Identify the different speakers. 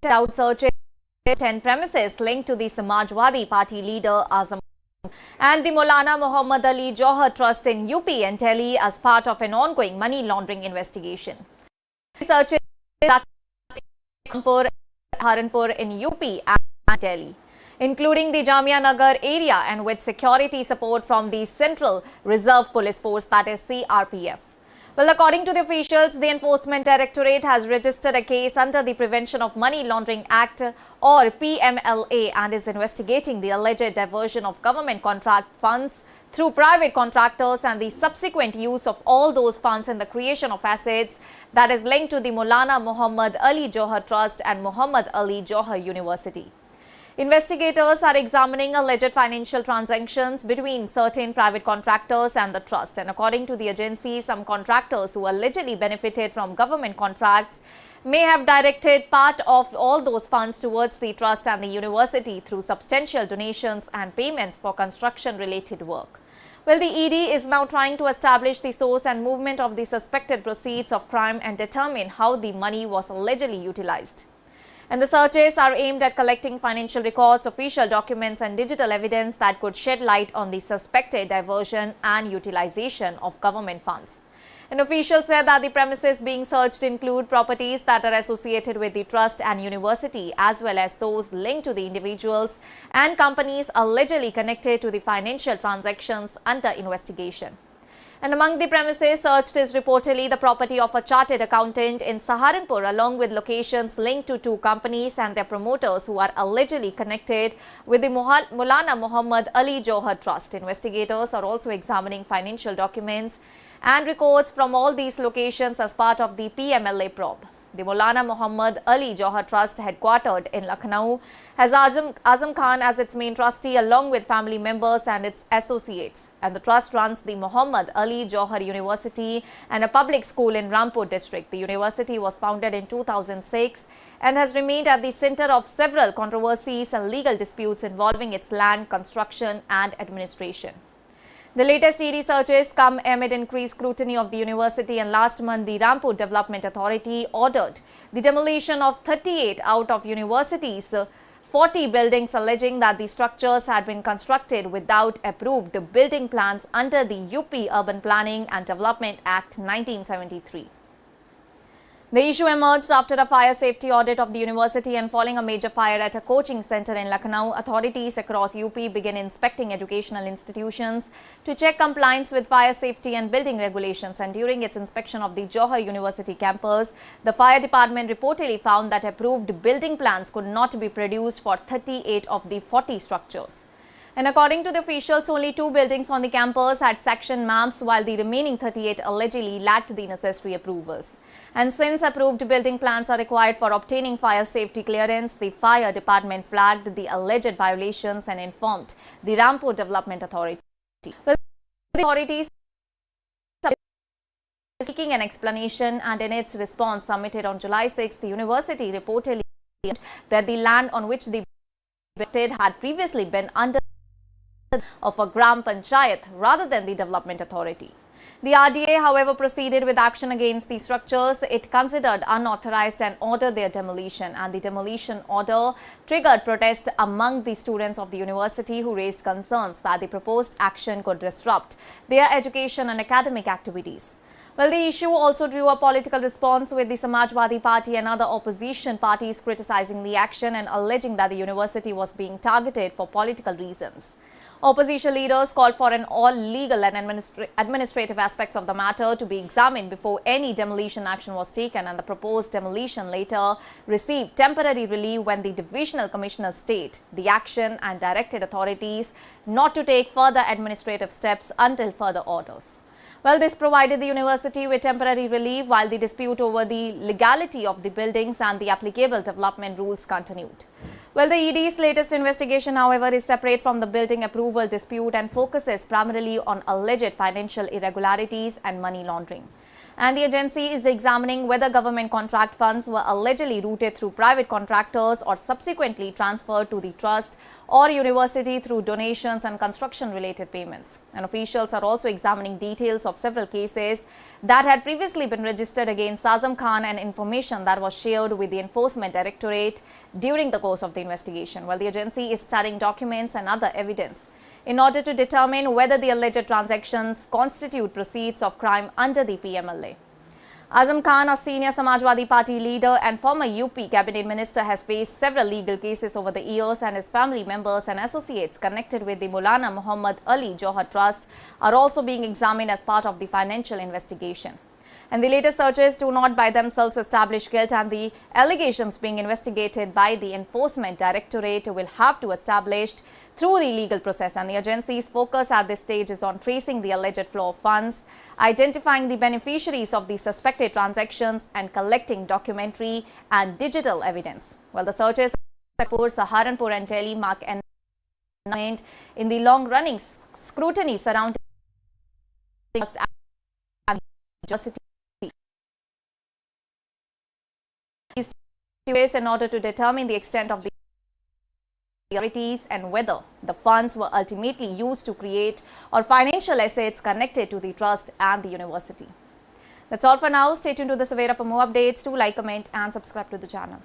Speaker 1: out searches 10 premises linked to the Samajwadi Party leader Azam and the Maulana Muhammad Ali Jauhar Trust in UP and Delhi as part of an ongoing money laundering investigation. Searches Saharanpur in UP and Delhi, including the Jamia Nagar area, and with security support from the Central Reserve Police Force, that is CRPF. Well, according to the officials, the Enforcement Directorate has registered a case under the Prevention of Money Laundering Act or PMLA and is investigating the alleged diversion of government contract funds through private contractors and the subsequent use of all those funds in the creation of assets that is linked to the Maulana Muhammad Ali Jauhar Trust and Muhammad Ali Jauhar University. Investigators are examining alleged financial transactions between certain private contractors and the trust, and according to the agency, some contractors who allegedly benefited from government contracts may have directed part of all those funds towards the trust and the university through substantial donations and payments for construction-related work. Well, the ED is now trying to establish the source and movement of the suspected proceeds of crime and determine how the money was allegedly utilized. And the searches are aimed at collecting financial records, official documents and digital evidence that could shed light on the suspected diversion and utilization of government funds. An official said that the premises being searched include properties that are associated with the trust and university, as well as those linked to the individuals and companies allegedly connected to the financial transactions under investigation. And among the premises searched is reportedly the property of a chartered accountant in Saharanpur, along with locations linked to 2 companies and their promoters who are allegedly connected with the Maulana Muhammad Ali Jauhar Trust. Investigators are also examining financial documents and records from all these locations as part of the PMLA probe. The Maulana Muhammad Ali Jauhar Trust, headquartered in Lucknow, has Azam Khan as its main trustee along with family members and its associates. And the trust runs the Muhammad Ali Jauhar University and a public school in Rampur district. The university was founded in 2006 and has remained at the center of several controversies and legal disputes involving its land, construction and administration. The latest ED searches come amid increased scrutiny of the university, and last month the Rampur Development Authority ordered the demolition of 38 out of university's 40 buildings, alleging that the structures had been constructed without approved building plans under the UP Urban Planning and Development Act 1973. The issue emerged after a fire safety audit of the university, and following a major fire at a coaching center in Lucknow, authorities across UP began inspecting educational institutions to check compliance with fire safety and building regulations. And during its inspection of the Jauhar University campus, the fire department reportedly found that approved building plans could not be produced for 38 of the 40 structures. And according to the officials, only 2 buildings on the campus had section maps, while the remaining 38 allegedly lacked the necessary approvals. And since approved building plans are required for obtaining fire safety clearance, the fire department flagged the alleged violations and informed the Rampur Development Authority. Well, the authorities seeking an explanation, and in its response submitted on July 6, the university reportedly claimed that the land on which the building had previously been under of a Gram Panchayat rather than the Development Authority. The RDA, however, proceeded with action against these structures it considered unauthorized and ordered their demolition. And the demolition order triggered protest among the students of the university, who raised concerns that the proposed action could disrupt their education and academic activities. Well, the issue also drew a political response, with the Samajwadi Party and other opposition parties criticizing the action and alleging that the university was being targeted for political reasons. Opposition leaders called for all legal and administrative aspects of the matter to be examined before any demolition action was taken, and the proposed demolition later received temporary relief when the Divisional Commissioner stayed the action and directed authorities not to take further administrative steps until further orders. Well, this provided the university with temporary relief while the dispute over the legality of the buildings and the applicable development rules continued. Well, the ED's latest investigation, however, is separate from the building approval dispute and focuses primarily on alleged financial irregularities and money laundering. and the agency is examining whether government contract funds were allegedly routed through private contractors or subsequently transferred to the trust or university through donations and construction-related payments. And officials are also examining details of several cases that had previously been registered against Azam Khan and information that was shared with the Enforcement Directorate during the course of the investigation, while the agency is studying documents and other evidence in order to determine whether the alleged transactions constitute proceeds of crime under the PMLA. Azam Khan, a senior Samajwadi Party leader and former UP cabinet minister, has faced several legal cases over the years, and his family members and associates connected with the Maulana Muhammad Ali Jauhar Trust are also being examined as part of the financial investigation. And the latest searches do not by themselves establish guilt, and the allegations being investigated by the Enforcement Directorate will have to be established through the legal process. And the agency's focus at this stage is on tracing the alleged flow of funds, identifying the beneficiaries of the suspected transactions, and collecting documentary and digital evidence. Well, the searches for Saharanpur and Delhi mark an end in the long-running scrutiny surrounding in order to determine the extent of the irregularities and whether the funds were ultimately used to create or financial assets connected to the trust and the university. That's all for now. Stay tuned to the Savera for more updates. Do like, comment and subscribe to the channel.